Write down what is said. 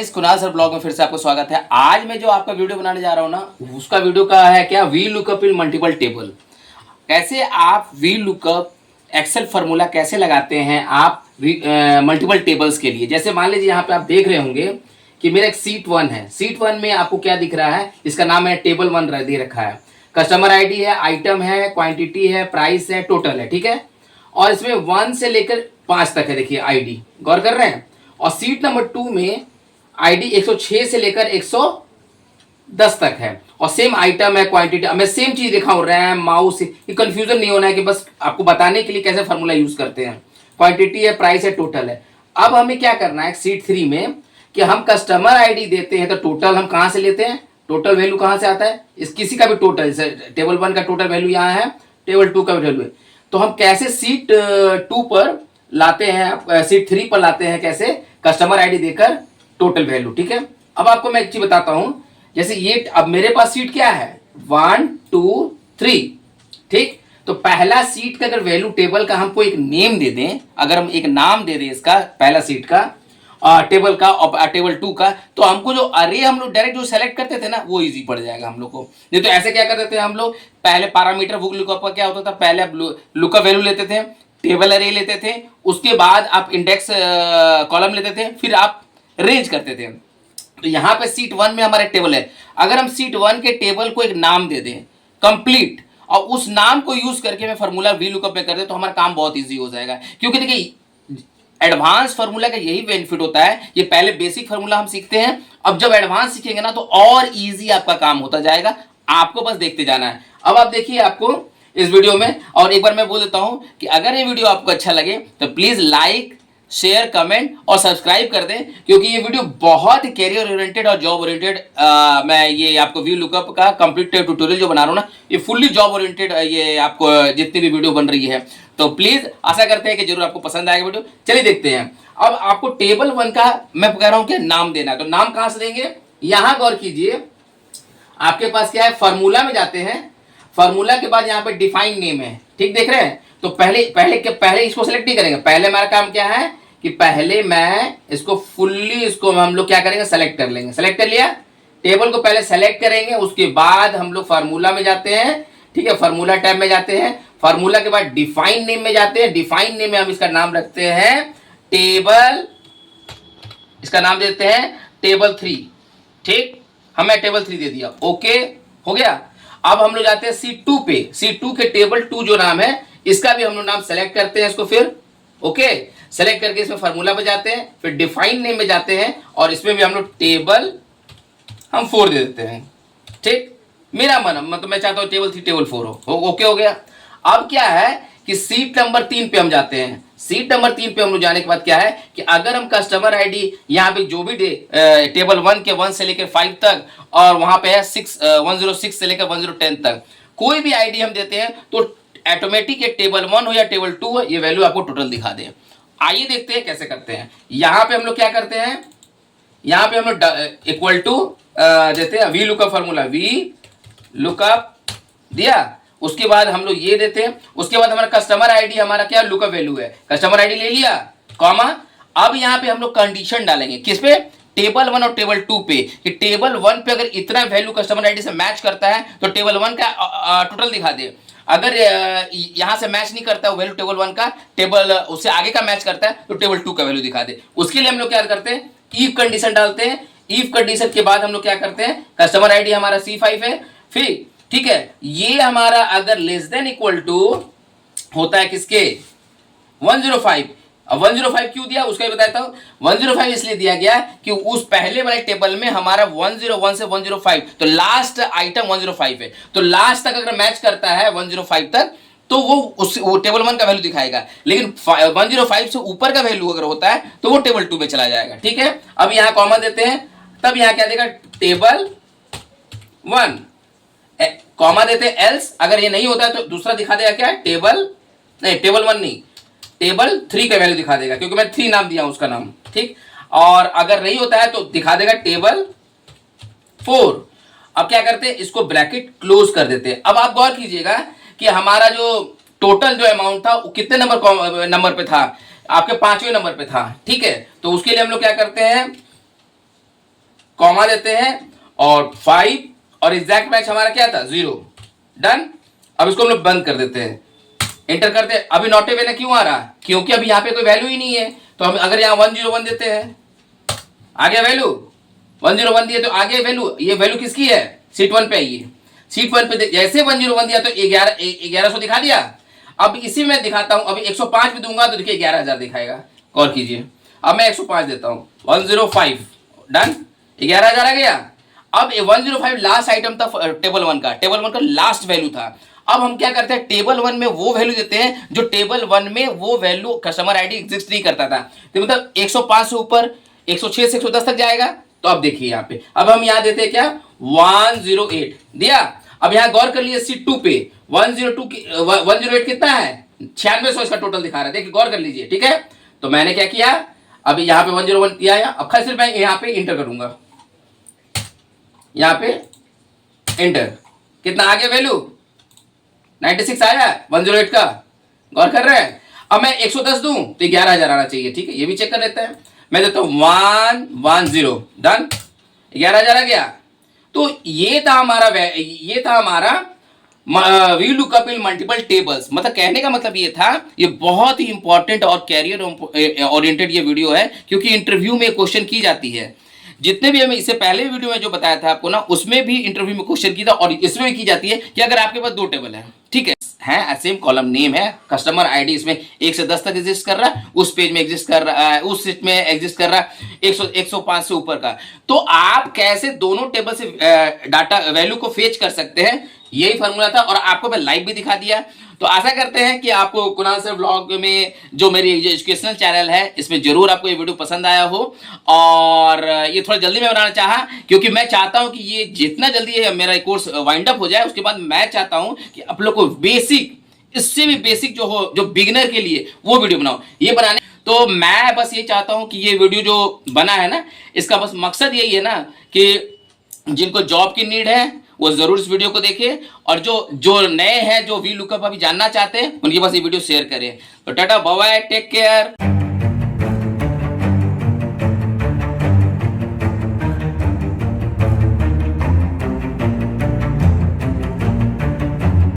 इस Kunal sir blog में फिर से आपको स्वागत है। आज मैं जो आपका वीडियो बनाने जा रहा हूँ ना, उसका वीडियो का है क्या, वी लुकअप इन मल्टीपल टेबल। कैसे आप वी लुकअप एक्सेल फार्मूला कैसे लगाते हैं आप मल्टीपल टेबल्स के लिए। जैसे मान लीजिए यहाँ पे आप देख रहे होंगे कि मेरा एक सीट वन है। सीट वन में आपको क्या दिख रहा है, इसका नाम है टेबल वन दे रखा है। कस्टमर आईडी है, आइटम है, क्वांटिटी है, प्राइस है, टोटल है, ठीक है। और इसमें 1 से लेकर 5 तक है, देखिए आईडी, गौर कर रहे हैं। और सीट नंबर 2 में आईडी 106 से लेकर 110 तक है और सेम आइटम है, क्वांटिटी। मैं सेम चीज दिखाऊं, रैम, माउस, ये कंफ्यूजन नहीं होना है कि बस आपको बताने के लिए कैसे फार्मूला यूज करते हैं। क्वांटिटी है, प्राइस है, टोटल है। अब हमें क्या करना है सीट 3 में कि हम कस्टमर आईडी देते हैं तो टोटल हम कहां से लेते हैं, टोटल वैल्यू कहां से आता है, इस किसी का भी टोटल, टेबल 1 का टोटल वैल्यू यहाँ है, टेबल 2 का वैल्यू है। तो हम कैसे सीट 2 पर लाते हैं, सीट 3 पर लाते हैं, कैसे कस्टमर आईडी देकर टोटल वैल्यू, ठीक है। अब आपको मैं एक चीज बताता हूं, जैसे ये अब मेरे पास सीट क्या है 1 2 3, ठीक। तो पहला सीट का अगर वैल्यू टेबल का हमको एक नेम दे दें, अगर हम एक नाम दे दें इसका, पहला सीट का टेबल का और टेबल 2 का, तो हमको जो अरे हम लोग डायरेक्ट जो सेलेक्ट करते थे ना, वो इजी पड़ जाएगा हम लोग को। नहीं तो ऐसे क्या करते थे हम लोग, पहले पैरामीटर बुक लुकअप का क्या होता था, पहले लुकअप वैल्यू लेते थे, टेबल अरे लेते थे, उसके बाद आप इंडेक्स कॉलम लेते थे, फिर आप रेंज करते थे। तो यहां पे सीट 1 में हमारा टेबल है। अगर हम सीट 1 के टेबल को एक नाम दे दें कंप्लीट, और उस नाम को यूज करके मैं फार्मूला वी लुकअप में कर दे, तो हमारा काम बहुत इजी हो जाएगा। क्योंकि देखिए एडवांस फार्मूला का यही बेनिफिट होता है, ये पहले बेसिक फार्मूला हम सीखते हैं, अब जब एडवांस सीखेंगे ना तो और इजी आपका काम होता जाएगा, आपको बस देखते जाना है। अब आप देखिए आपको इस वीडियो में, और एक बार मैं बोल देता हूं कि अगर ये वीडियो आपको अच्छा लगे तो प्लीज लाइक, शेयर, कमेंट और सब्सक्राइब कर दें, क्योंकि ये वीडियो बहुत कैरियर ओरिएंटेड और जॉब ओरिएंटेड, मैं ये आपको वी लुकअप का कंप्लीट ट्यूटोरियल जो बना रहा हूं ना, ये फुल्ली जॉब ओरिएंटेड, ये आपको जितनी भी वीडियो बन रही है, तो प्लीज आशा करते हैं कि जरूर आपको पसंद आएगा वीडियो। चलिए देखते हैं। अब आपको टेबल 1 का मैं कह रहा हूं कि नाम देना है, तो नाम कहां से देंगे, यहां गौर कीजिए, आपके पास क्या है, फार्मूला में जाते हैं, फार्मूला के बाद यहां पे डिफाइन नेम है, ठीक, देख रहे हैं। तो पहले इसको सेलेक्ट नहीं करेंगे, पहले हमारा काम क्या है कि पहले मैं इसको फुल्ली, इसको हम लोग क्या करेंगे, सेलेक्ट कर लेंगे। सेलेक्ट कर लिया, टेबल को पहले सेलेक्ट करेंगे, उसके बाद हम लोग फार्मूला में जाते हैं, ठीक है, फार्मूला टैब में जाते हैं, फार्मूला के बाद डिफाइन नेम में जाते हैं, डिफाइन नेम में हम इसका नाम रखते हैं टेबल, इसका नाम देते हैं टेबल 3, ठीक, हमें टेबल 3 दे दिया, ओके हो गया। अब हम लोग जाते हैं सीट 2 पे, सीट 2 के टेबल 2 जो नाम है, इसका भी हम लोग नाम सेलेक्ट करते हैं इसको, फिर ओके सेलेक्ट करके इसमें फार्मूला पे जाते हैं, फिर डिफाइन नेम में जाते हैं, और इसमें भी हम लोग टेबल हम 4 दे देते हैं, ठीक। मेरा मन मतलब मैं चाहता हूं टेबल 3 टेबल 4 हो, ओके हो गया। अब क्या है कि सीट नंबर 3 पे हम जाते हैं। सीट नंबर 3 पे हम लोग जाने के बाद क्या है कि अगर हम कस्टमर आईडी यहाँ पे जो भी टेबल 1 के 1 से लेकर 5 तक, और वहां पे है 106 से लेकर 1010 तक, कोई भी आईडी हम देते हैं तो ऑटोमेटिक ये टेबल 1 हो या टेबल 2 हो, ये वैल्यू आपको टोटल दिखा दे। आइए देखते हैं कैसे करते हैं। यहां पे हम लोग क्या करते हैं, यहां पे हम लोग इक्वल टू देते हैं V lookup formula, V lookup दिया, उसके बाद हम लोग ये देते हैं, उसके बाद हमारा कस्टमर आईडी हमारा क्या लुकअप वैल्यू है, कस्टमर आईडी ले लिया, कॉमा। अब यहाँ पे हम लोग कंडीशन डालेंगे, किस पे, टेबल 1 और टेबल 2 पे, कि टेबल 1 पे अगर इतना वैल्यू कस्टमर आईडी से मैच करता है तो टेबल 1 का टोटल दिखा दे। अगर यहां से मैच नहीं करता है वैल्यू टेबल 1 का, टेबल उससे आगे का मैच करता है तो टेबल 2 का वैल्यू दिखा दे। उसके लिए हम लोग क्या करते हैं, इफ कंडीशन डालते हैं। इफ कंडीशन के बाद हम लोग क्या करते हैं, कस्टमर आईडी हमारा C5 है, फिर ठीक है, ये हमारा अगर लेस देन इक्वल टू होता है किसके, 105। अब 105 क्यों दिया उसका भी बताता हूं। 105 इसलिए दिया गया कि उस पहले वाले टेबल में हमारा 101 से 105, तो लास्ट आइटम 105 है, तो लास्ट तक अगर मैच करता है 105 तक तो वो टेबल 1 का वैल्यू दिखाएगा, लेकिन 105 से ऊपर का वैल्यू अगर होता है तो वो टेबल 2 में चला जाएगा, ठीक है। अब यहां कॉमा देते हैं, तब यहां क्या देगा, टेबल 1, कॉमा देते हैं, एल्स अगर ये नहीं होता है तो दूसरा दिखा देगा क्या, टेबल 1 नहीं, टेबल 3 का वैल्यू दिखा देगा, क्योंकि मैं 3 नाम दिया उसका नाम, ठीक। और अगर नहीं होता है तो दिखा देगा टेबल 4। अब क्या करते हैं, इसको ब्रैकेट क्लोज कर देते हैं। अब आप गौर कीजिएगा कि हमारा जो टोटल जो अमाउंट था वो कितने नंबर पे था, आपके 5वें नंबर पे था, ठीक है। तो उसके लिए हम लोग क्या करते हैं, कॉमा देते हैं और 5 और एग्जैक्ट मैच हमारा क्या था 0। डन। अब इसको हम लोग बंद कर देते हैं, एंटर करते हैं। अभी नॉट अवेलेबल क्यों आ रहा, क्योंकि अभी यहाँ पे कोई वैल्यू ही नहीं है। तो हम अगर यहाँ 101 देते हैं, आ गया वैल्यू 101 दिए तो आ गया वैल्यू। ये वैल्यू किसकी है, सीट 1 पे आई है। सीट 1 पे जैसे 101 दिया तो 1100 दिखा दिया। अब इसी में दिखाता हूं, अभी 105 भी दूंगा तो देखिए 11,000 दिखाएगा। गौर कीजिए, अब मैं 105 देता हूं 105। डन, 11,000 आ गया। अब 105 लास्ट आइटम था टेबल 1 का, टेबल 1 का लास्ट वैल्यू था। अब हम क्या करते हैं, टेबल 1 में वो वैल्यू देते हैं जो टेबल 1 में वो वैल्यू कस्टमर आईडी एग्जिस्ट नहीं करता था। तो मतलब 105 से ऊपर 106 से 110 तक जाएगा। तो अब देखिए यहाँ पे, अब हम यहाँ देते हैं क्या 108 दिया। अब यहाँ गौर कर लीजिए सीट 2 पे 108 कितना है 9600 इसका टोटल दिखा रहा है। देखिए गौर कर लीजिए, ठीक है। तो मैंने क्या किया, अभी यहाँ पे 101 किया है। अब खाली सिर्फ मैं यहाँ पे इंटर करूंगा, यहाँ पे इंटर, कितना आ गया वैल्यू 96 आया 108 का। गौर कर रहे हैं। अब मैं 110 दूं तो 11,000 आना चाहिए, ठीक है। ये भी चेक कर लेते हैं। मैं देता हूं 110। डन, 11,000 आ गया। तो ये था हमारा वी लुकअप इन मल्टीपल टेबल्स। मतलब कहने का मतलब ये था, ये बहुत ही इंपॉर्टेंट और कैरियर ओरिएंटेड ये वीडियो है, क्योंकि इंटरव्यू में क्वेश्चन की जाती है। जितने भी हमें इससे पहले वीडियो में जो बताया था आपको ना, उसमें भी इंटरव्यू में क्वेश्चन की था और इसमें भी की जाती है कि अगर आपके पास 2 टेबल है, ठीक है, सेम कॉलम नेम है, कस्टमर आईडी इसमें 1 से 10 तक एग्जिस्ट कर रहा है, उस पेज में एग्जिस्ट कर रहा है, उस सीट में एग्जिस्ट कर रहा है 105 से ऊपर का। तो आप कैसे दोनों टेबल से डाटा वैल्यू को फेच कर सकते हैं, यही फॉर्मूला था। और आपको मैं लाइव भी दिखा दिया। तो आशा करते हैं कि आपको कुणाल सर व्लॉग में जो मेरी एजुकेशनल चैनल है, इसमें जरूर आपको ये वीडियो पसंद आया हो। और ये थोड़ा जल्दी मैं बनाना चाहा, क्योंकि मैं चाहता हूं कि ये जितना जल्दी ये मेरा कोर्स वाइंड अप हो जाए, उसके बाद मैं चाहता हूं कि आप लोग को बेसिक, इससे भी बेसिक जो हो, जो बिगिनर के लिए वो वीडियो बनाओ। ये बनाने तो मैं बस ये चाहता हूं कि ये वीडियो जो बना है ना, इसका बस मकसद यही है ना कि जिनको जॉब की नीड है वो जरूर इस वीडियो को देखें, और जो नए हैं, जो वी लुकअप अभी जानना चाहते हैं, उनके पास ये वीडियो शेयर करें। तो tata bye bye, take care.